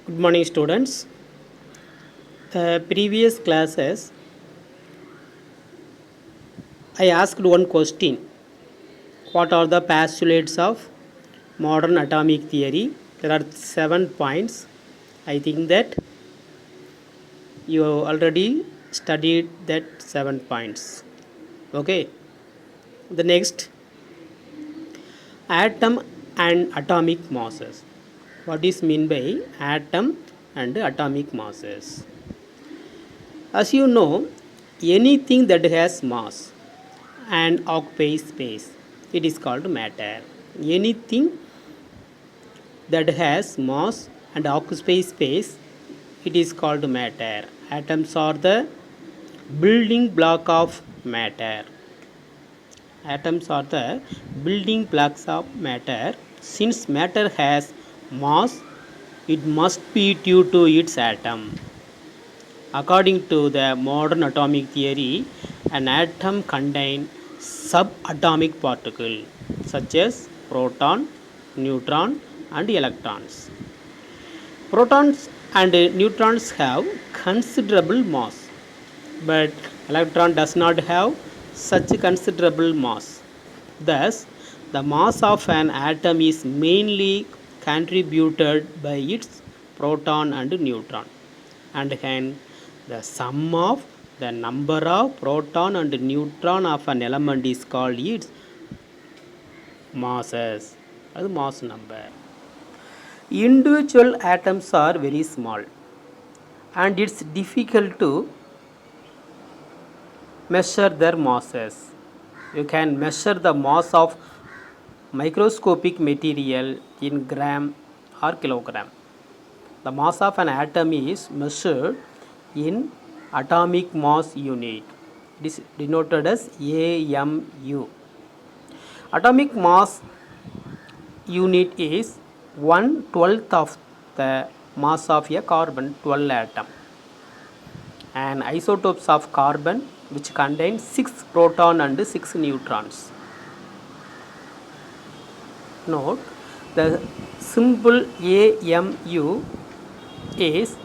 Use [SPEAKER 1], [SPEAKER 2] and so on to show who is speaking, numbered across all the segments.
[SPEAKER 1] Good morning, students. The previous classes, I asked one question. What are the postulates of modern atomic theory? There are 7 points. I think that you already studied that 7 points. Okay. The next, atom and atomic masses. What is mean by atom and atomic masses? As you know, anything that has mass and occupies space, it is called matter. Anything that has mass and occupies space, it is called matter. Atoms are the building block of matter. Atoms are the building blocks of matter. Since matter has mass, it must be due to its atom. According to the modern atomic theory, an atom contains subatomic particles such as proton, neutron, and electrons. Protons and neutrons have considerable mass, but electron does not have such considerable mass. Thus, the mass of an atom is mainly contributed by its proton and neutron, and hence the sum of the number of proton and neutron of an element is called its masses, or mass number. Individual atoms are very small, and it's difficult to measure their masses. You can measure the mass of microscopic material in gram or kilogram. The mass of an atom is measured in atomic mass unit. It is denoted as AMU. Atomic mass unit is 1/12 of the mass of a carbon 12 atom. And isotopes of carbon which contain 6 proton and 6 neutrons. Note, the symbol AMU is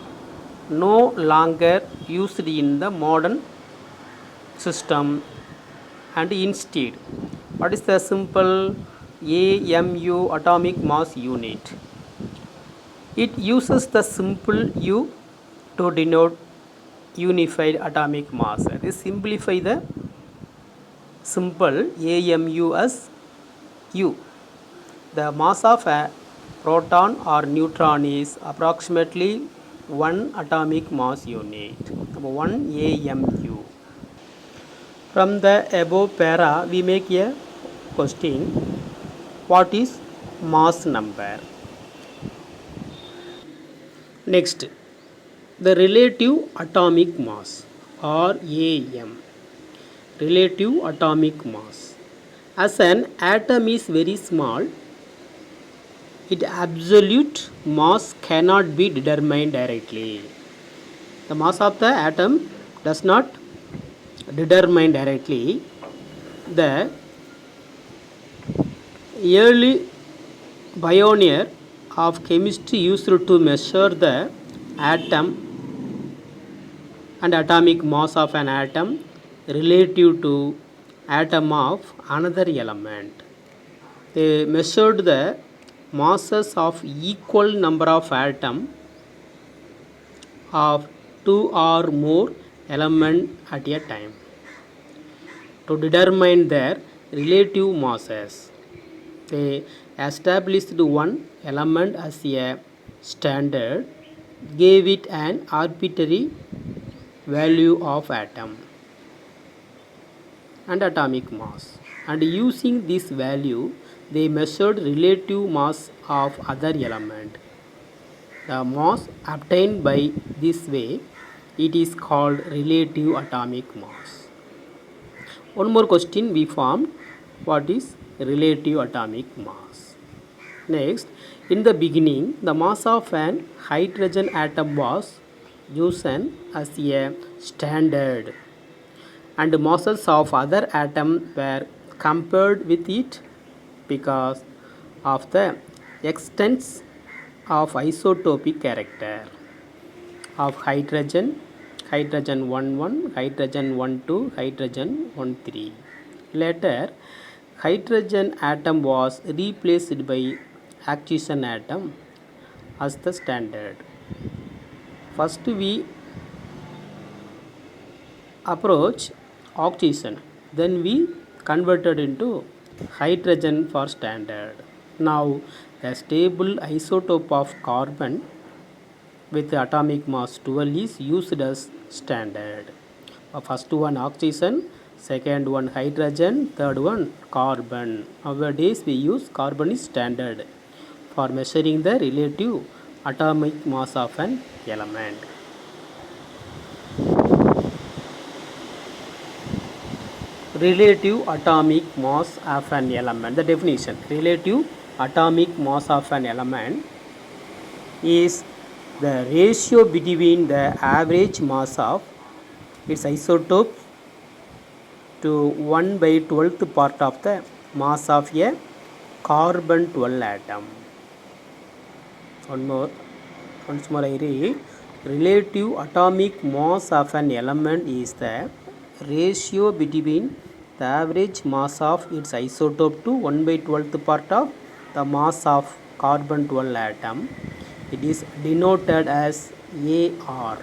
[SPEAKER 1] no longer used in the modern system, and instead, what is the symbol AMU, atomic mass unit? It uses the symbol U to denote unified atomic mass. This simplify the symbol AMU as U. The mass of a proton or neutron is approximately 1 atomic mass unit. Number 1 AMU. From the above para, we make a question. What is mass number? Next, the relative atomic mass, or AM. Relative atomic mass. As an atom is very small, its absolute mass cannot be determined directly. The mass of the atom does not determine directly. The early pioneer of chemistry used to measure the atom and atomic mass of an atom relative to atom of another element. They measured the masses of equal number of atoms of 2 or more elements at a time to determine their relative masses. They established one element as a standard, gave it an arbitrary value of atom and atomic mass, and using this value they measured relative mass of other element. The mass obtained by this way, it is called relative atomic mass. One more question we formed. What is relative atomic mass? Next, in the beginning, the mass of an hydrogen atom was chosen as a standard, and masses of other atoms were compared with it because of the extent of isotopic character of hydrogen, hydrogen 1 hydrogen 1 hydrogen 1 Later, hydrogen atom was replaced by oxygen atom as the standard. First we approach oxygen, then we converted into hydrogen for standard. Now the stable isotope of carbon with atomic mass 12 is used as standard. First one oxygen, second one hydrogen, third one carbon. Nowadays we use carbon is standard for measuring the relative atomic mass of an element. Relative atomic mass of an element. The definition: relative atomic mass of an element is the ratio between the average mass of its isotope to 1 by 12th part of the mass of a carbon 12 atom. Once more I read. Relative atomic mass of an element is the ratio between the average mass of its isotope to 1 by 12th part of the mass of carbon 12 atom. It is denoted as AR.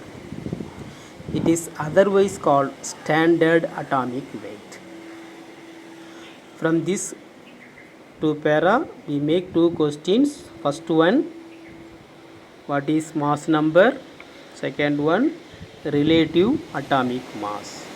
[SPEAKER 1] It is otherwise called standard atomic weight. From this two para we make two questions. First one, what is mass number? Second one, relative atomic mass.